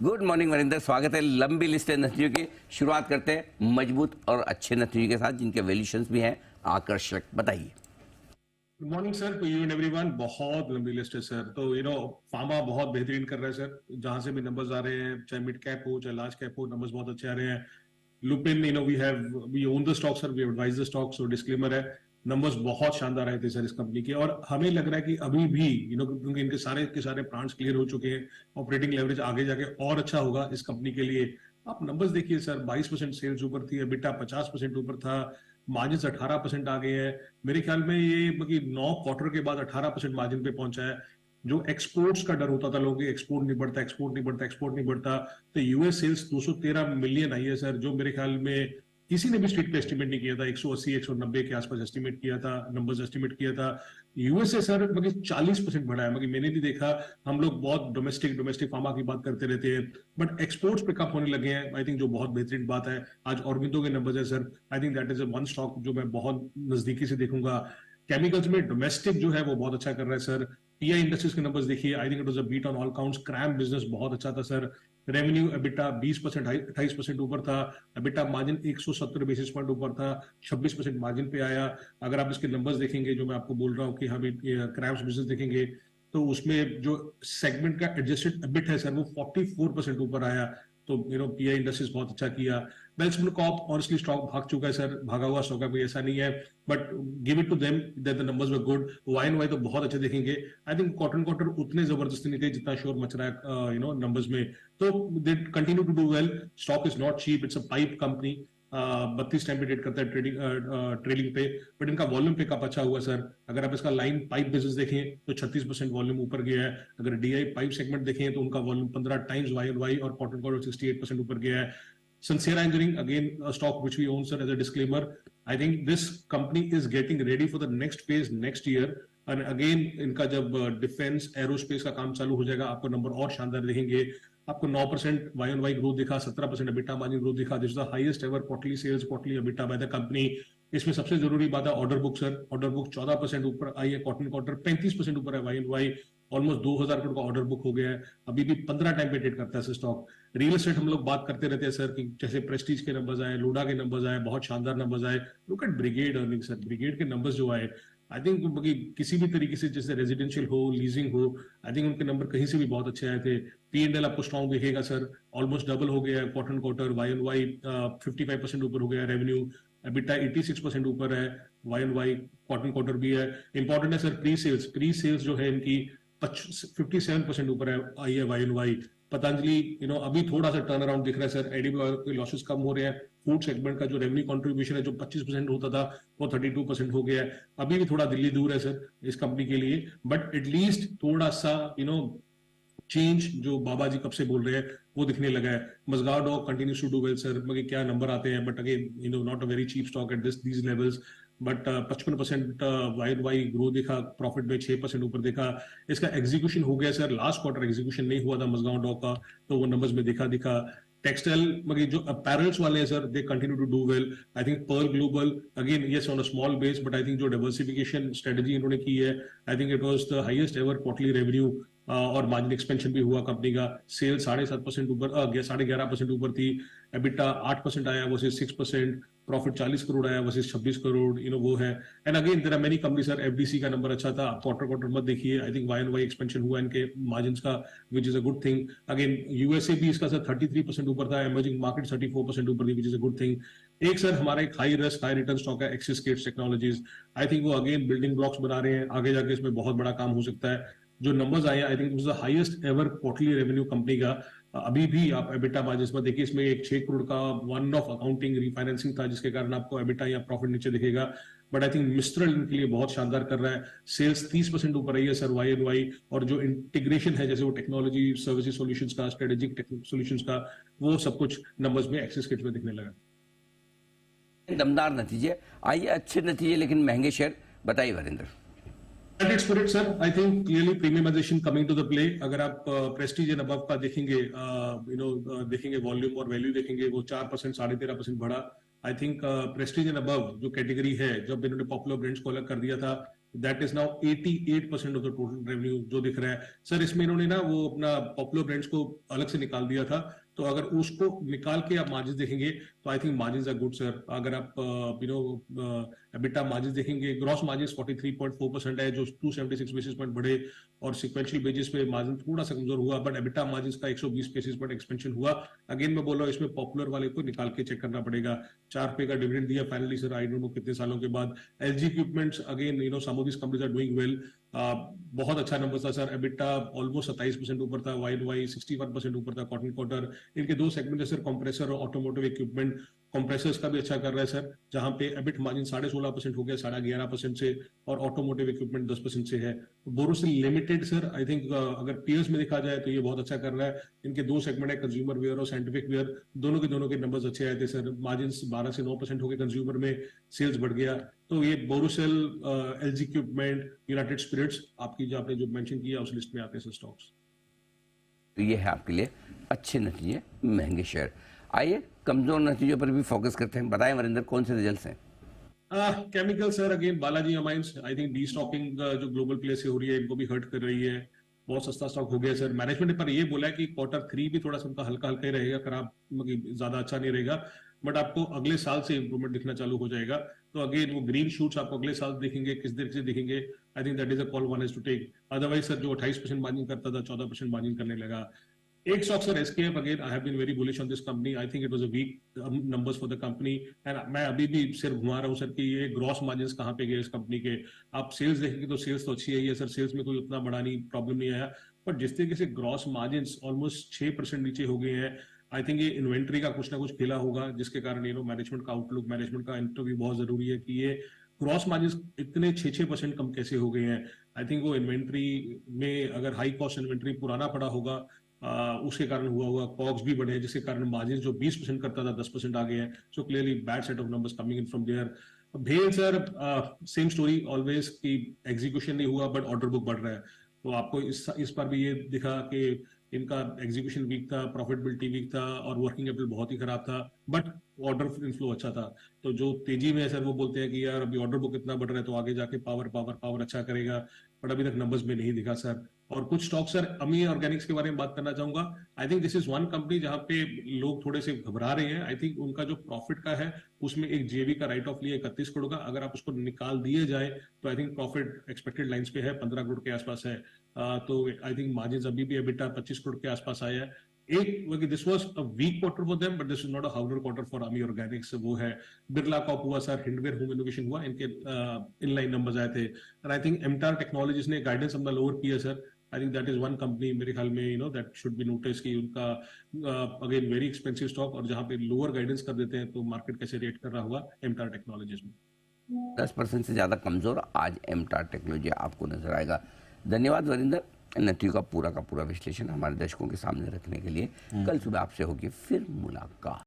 Good morning Varinder, स्वागत है। लंबी लिस्ट है नतीजों की, शुरुआत करते हैं मजबूत और अच्छे नतीजों के साथ जिनके वैल्यूएशंस भी हैं आकर्षक। बताइए। Good morning sir to you and everyone. बहुत लंबी लिस्ट है सर। तो फार्मा बहुत बेहतरीन कर रहा है सर, जहां से भी नंबर्स आ रहे हैं, चाहे मिड कैप हो चाहे लार्ज कैप हो, नंबर्स बहुत अच्छे आ रहे हैं। Lupin we own the stock sir, we advise the stock, so disclaimer है। नंबर्स बहुत शानदार आए थे सर इस कंपनी के, और हमें लग रहा है कि अभी भी क्योंकि इनके सारे के सारे प्लांट्स क्लियर हो चुके हैं, ऑपरेटिंग लेवरेज आगे जाके और अच्छा होगा इस कंपनी के लिए। आप नंबर्स देखिए सर, 22% सेल्स ऊपर थी, एबिटा 50% ऊपर था, मार्जिन 18% आ गए हैं। मेरे ख्याल में ये 9 क्वार्टर के बाद 18% मार्जिन पे पहुंचा है। जो एक्सपोर्ट्स का डर होता था लोगों के, एक्सपोर्ट नहीं बढ़ता, एक्सपोर्ट नहीं बढ़ता, एक्सपोर्ट नहीं बढ़ता, तो यूएस सेल्स 213 मिलियन आई है सर, जो मेरे ख्याल में किसी ने भी स्ट्रीट पे एस्टिमेट नहीं किया था। 180 190 के आसपास एस्टिमेट किया था, नंबर्स एस्टिमेट किया था। यूएसए सर 40% बढ़ा है, मैंने नहीं देखा। हम लोग बहुत डोमेस्टिक फार्मा की बात करते रहते हैं, बट एक्सपोर्ट्स पिकअप होने लगे हैं, आई थिंक, जो बहुत बेहतरीन बात है। आज ऑर्बिंदो के नंबर्स है sir, I think that is a one stock जो मैं बहुत नजदीकी से देखूंगा। केमिकल्स में डोमेस्टिक जो है वो बहुत अच्छा कर रहा है सर। पीआई इंडस्ट्रीज के नंबर्स देखिए, I think it was a beat on all counts. CRAMS business बहुत अच्छा था सर। रेवेन्यू एबिटा 20% 28% ऊपर था। एबिटा मार्जिन 170 बेसिस पॉइंट ऊपर था, 26% मार्जिन पे आया। अगर आप इसके नंबर्स देखेंगे जो मैं आपको बोल रहा हूँ कि हम क्रैम्स बिजनेस देखेंगे, तो उसमें जो सेगमेंट का एडजस्टेड एबिट है सर, वो 44% ऊपर आया। तो पीआई इंडस्ट्रीज बहुत अच्छा किया। बेल्समैन कॉर्प ऑनेस्टली स्टॉक भाग चुका है सर, भागा हुआ स्टॉक है, कोई ऐसा नहीं है, but give it to them that the numbers were good. Y and Y तो बहुत अच्छे देखेंगे। आई थिंक क्वार्टर उतने जबरदस्ती नहीं थे जितना शोर मच रहा है नंबर्स में। तो they continue to do well. Stock is not cheap, it's a pipe company. 32 time पे ट्रेड करता है ट्रेडिंग पे, बट इनका वॉल्यूम पिकअप अच्छा हुआ सर। अगर आप इसका लाइन पाइप बिजनेस देखें तो 36% वॉल्यूम ऊपर गया है। अगर डीआई पाइप सेगमेंट देखें तो उनका volume 15 times Y and Y, और क्वार्टर 68% ऊपर गया है। Sincere Engineering, again, a stock which we own, sir, as a disclaimer. I think this company is getting ready for the next phase next year. And again, इनका जब defence aerospace का काम चालू हो जाएगा, आपको नंबर और शानदार देखेंगे। आपको 9% वाई ऑन वाई ग्रोथ दिखा, 17% एबिटा मार्जिन ग्रोथ दिखा। This is the highest ever quarterly sales, quarterly EBITDA by the company. इसमें सबसे जरूरी बात है order book sir. Order book 14% ऊपर आई है, क्वार्टर 35% ऊपर है Y N Y. Almost 2000 crore का ऑर्डर बुक हो गया है। अभी भी 15 टाइम पे ट्रेड करता है स्टॉक। रियल एस्टेट हम लोग बात करते रहते हैं सर, कि जैसे प्रेस्टीज के नंबर्स आए, लोडा के नंबर्स आए, बहुत शानदार नंबर्स आए। Look at brigade earning sir, brigade के नंबर्स जो आए, आई थिंक किसी भी तरीके से, जैसे रेजिडेंशियल हो, लीजिंग हो, आई थिंक उनके नंबर कहीं से भी बहुत अच्छे आए थे। P&L आपको स्ट्रॉन्ग दिखेगा सर, ऑलमोस्ट डबल हो गया है क्वार्टर, वाई एन वाई 55% ऊपर हो गया है रेवेन्यू। एबिटा 86% ऊपर है, वाई एन वाई क्वार्टर भी है। इंपॉर्टेंट है सर प्री सेल्स जो है इनकी 57% ऊपर है, आई है वाई एन वाई। पतंजलि अभी थोड़ा सा टर्न अराउंड दिख रहा है सर, एडिबल ऑयल के लॉसेस कम हो रहे हैं। फूड सेगमेंट का जो रेवेन्यू कंट्रीब्यूशन है, जो 25% होता था, वो 32% हो गया है। अभी भी थोड़ा दिल्ली दूर है सर इस कंपनी के लिए, बट एटलीस्ट थोड़ा सा चेंज जो बाबा जी कब से बोल रहे हैं वो दिखने लगा है। Mazagon Dock continues to do well sir, मगर क्या नंबर आते हैं, but again not a very cheap stock at these levels. But 55% Y grow देखा, प्रॉफिट में 6% ऊपर देखा। इसका एग्जीक्यूशन हो गया सर, लास्ट क्वार्टर एग्जीक्यूशन नहीं हुआ था मजगांव डॉग का, तो वो नंबर्स में दिखा। टेक्सटाइल मगर जो अपैरल्स वाले हैं sir, they continue to do well. I think Pearl Global, again yes on a small base, but I think जो डाइवर्सिफिकेशन स्ट्रेटजी इन्होंने की है, I think it was the highest ever quarterly revenue, और margin expansion भी हुआ company का। Cell 7.5% ऊपर, 11.5% ऊपर थी। एबिटा 8% आया वर्सेस 6%। प्रॉफिट 40 करोड़ आया वर्सेस 26 करोड़, वो है। And again there are many company sir, FDC का नंबर अच्छा था, क्वार्टर मत देखिए। I think Y and Y expansion हुआ इनके मार्जिन का, which is a good thing. Again USA भी इसका सर 33% ऊपर था, एमर्जिंग मार्केट 34% ऊपर थी, which is a good thing. एक सर हमारा एक high risk high return stock है, Axiscades technologies. I think वो अगेन बिल्डिंग ब्लॉक्स बना रहे हैं, आगे जाके इसमें बहुत बड़ा काम हो सकता है। जो नंबर्स आए, आई think it was the highest ever quarterly revenue company का। अभी भी आप एबिटा मार्जिन में देखिए, इसमें एक 6 करोड़ का वन ऑफ अकाउंटिंग रीफाइनेंसिंग था, जिसके कारण आपको एबिटा या प्रॉफिट नीचे दिखेगा। बट आई थिंक मिस्ट्रल इनके लिए बहुत शानदार कर रहा है। सेल्स 30% ऊपर रही है सर वाई एंड वाई, और जो इंटीग्रेशन है, जैसे वो टेक्नोलॉजी सर्विसेज सॉल्यूशंस का, स्ट्रेटेजिक सॉल्यूशंस का, वो सब कुछ नंबर्स में एक्सेस किट्स में दिखने लगा। दमदार नतीजे आइए, अच्छे नतीजे लेकिन महंगे शेयर। बताइए Varinder. United Spirit sir, I think clearly premiumization coming to the play. अगर आप प्रेस्टीज एंड अबव का देखेंगे, देखेंगे वॉल्यूम और वैल्यू देखेंगे, वो 4% 13.5% बढ़ा। I think Prestige and above जो कैटेगरी है, जब इन्होंने पॉपुलर ब्रांड्स को अलग कर दिया था, that is now 88% of the total revenue जो दिख रहा है सर। इसमें इन्होंने ना वो अपना पॉपुलर ब्रांड्स को अलग से निकाल दिया था, तो अगर उसको निकाल के आप मार्जिन देखेंगे तो I think margin are good sir. अगर आप एबिटा मार्जिन देखेंगे, ग्रॉस मार्जिन 43.4% है, जो 276 बेसिस पॉइंट बढ़े, और सिक्वेंशियल बेसिस पे मार्जिन थोड़ा सा कमजोर हुआ, बट एबिटा मार्जिन का 120 बेसिस पॉइंट एक्सपेंशन हुआ। अगेन मैं बोल रहा हूँ, इसमें पॉपुलर वाले को निकाल के चेक करना पड़ेगा। 4 रुपए का डिविडेंड दिया finally sir, I don't know कितने सालों के बाद। LG equipments again some of this companies are doing well. बहुत अच्छा नंबर था सर। एबिटा ऑलमोस्ट 27% ऊपर था, वाई 61% ऊपर था क्वार्टर क्वार्टर। इनके दो सेगमेंट है सर, कंप्रेसर और ऑटोमोटिव इक्विपमेंट। कंप्रेसर्स का भी अच्छा कर रहा है सर, जहां पे एबिट मार्जिन 16.5% हो गया 11.5% से, और ऑटोमोटिव इक्विपमेंट 10% से है। Borosil limited sir, I think अगर पीयर्स में देखा जाए तो ये बहुत अच्छा कर रहा है। इनके दो सेगमेंट है, कंज्यूमर वेयर और साइंटिफिक वेयर, दोनों के नंबर्स अच्छे आए थे सर। मार्जिन 12 से 9% हो गए कंज्यूमर में, सेल्स बढ़ गया। तो ये Borosil, LG equipment, United Spirits, आपकी जो आपने जो मेंशन किया उस लिस्ट में आते हैं सर स्टॉक्स। तो ये है आपके लिए अच्छे नतीजे, महंगे शेयर। आइए कमजोर नतीजों पर भी फोकस करते हैं। बताएं वरिंदर, कौन से रिजल्ट्स हैं? Chemical sir, again Balaji Amines, I think destocking जो ग्लोबल प्लेयर से हो रही है, इनको भी हर्ट कर रही है। बहुत सस्ता स्टॉक हो गया सर। मैनेजमेंट पर ये बोला है कि Q3 भी थोड़ा सा उनका हल्का हल्का ही रहेगा, खराब मतलब ज्यादा अच्छा नहीं रहेगा, बट आपको अगले साल से इंप्रूवमेंट दिखना चालू हो जाएगा। तो अगेन वो ग्रीन शूट्स आपको अगले साल दिखेंगे, किस देर से दिखेंगे, I think that is a call one is to take. Otherwise sir, जो 28% मार्जिन करता था 14% मार्जिन करने लगा। एक stock sir, SKF, again I have been very bullish on this company. I think it was a weak numbers for the company, and मैं अभी भी सिर घुमा रहा हूं सर कि ये ग्रॉस मार्जिन्स कहां पे गए इस कंपनी के। आप सेल्स देखेंगे तो सेल्स तो अच्छी है सर, सेल्स में कोई उतना बड़ा नहीं प्रॉब्लम नहीं आया, पर जिस तरीके से ग्रॉस मार्जिन्स ऑलमोस्ट 6% नीचे हो गए हैं, आई थिंक ये इन्वेंट्री का कुछ ना कुछ खेला होगा, जिसके कारण मैनेजमेंट का आउटलुक, मैनेजमेंट का इंटरव्यू बहुत जरूरी है कि ये ग्रॉस मार्जिन्स इतने 6% कम कैसे हो गए हैं। आई थिंक वो इन्वेंट्री में, अगर हाई कॉस्ट इन्वेंट्री पुराना पड़ा होगा, उसके कारण हुआ होगा। कॉग्स भी बढ़े, जिसके कारण मार्जिन जो 20% करता था 10% आ गए हैं। So clearly bad set of numbers coming in from there. भेल सर, सेम स्टोरी ऑलवेज की एग्जीक्यूशन नहीं हुआ, बट ऑर्डर बुक बढ़ रहा है। तो आपको इस बार भी ये दिखा कि इनका एग्जीक्यूशन वीक था, प्रॉफिटेबिलिटी वीक था, और वर्किंग कैपिटल बहुत ही खराब था, बट ऑर्डर इनफ्लो अच्छा था। तो जो तेजी में है सर, वो बोलते हैं कि यार अभी ऑर्डर बुक इतना बढ़ रहा है तो आगे जाके पावर अच्छा करेगा, बट अभी तक नंबर्स में नहीं दिखा सर। और कुछ स्टॉक सर, अमी ऑर्गेनिक्स के बारे में बात करना चाहूंगा। I think this is one company जहां पे लोग थोड़े से घबरा रहे हैं। आई थिंक उनका जो प्रॉफिट का है, उसमें एक जेवी का राइट ऑफ लिया 31 करोड़ का, अगर आप उसको निकाल दिए जाए तो I think profit expected lines पे है, 15 करोड़ के आसपास है। तो आई थिंक मार्जिन अभी भी एबिटा 25 करोड़ के आसपास आया है। एक this was a weak quarter for them, but this is not a harder quarter for Ami Organics. वो है बिरला कॉप हुआ सर, हिंडवेयर होम इनोवेशन हुआ, इनके इनलाइन नंबर्स आए थे। And I think MTAR Technologies ने गाइडेंस अपना लोअर किया sir. I think that is one company मेरे ख्याल में दैट शुड बी नोटिस कि उनका अगेन वेरी एक्सपेंसिव स्टॉक, और जहां पे लोअर गाइडेंस कर देते हैं तो मार्केट कैसे रिएक्ट कर रहा होगा एमटार टेक्नोलॉजीज में। 10% से ज्यादा कमजोर आज एमटार टेक्नोलॉजी आपको नजर आएगा। धन्यवाद वरिंदर, नतीजों का पूरा विश्लेषण हमारे दर्शकों के सामने रखने के लिए। कल सुबह आपसे होगी फिर मुलाकात।